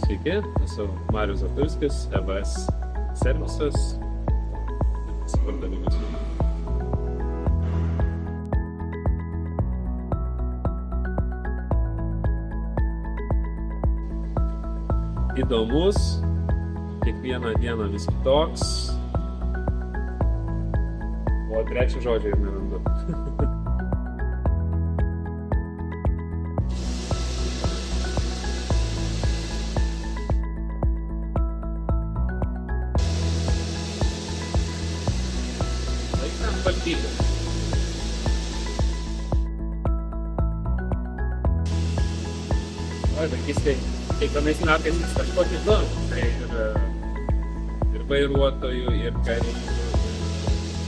Sveiki, esu Marius Zatulskis, EBS servisas. Pardavimas. Įdomus, kiekvieną dieną vis kitoks, o trečią žodžią ir nerandu. Laikam valdyti. Oi, vaikystėj, kiekvienais metais vis kažkokį įdomu. Tai ir vairuotojų, ir kareivių, ir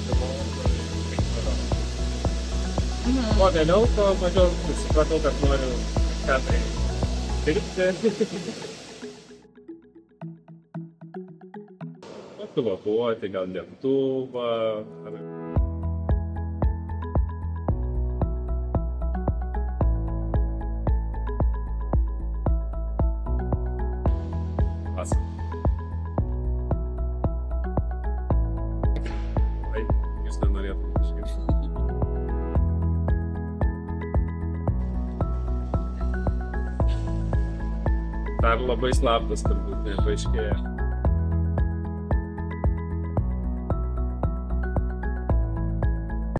pilotų, ir kaip toliau. O vėliau, to mažiau supratau, kad noriu ką tai dirbti. Pilotuoti, gal lėktuvą. Tai jūs nenorėtum kažkaip. Dar labai slaptas turbūt nepaaiškėja.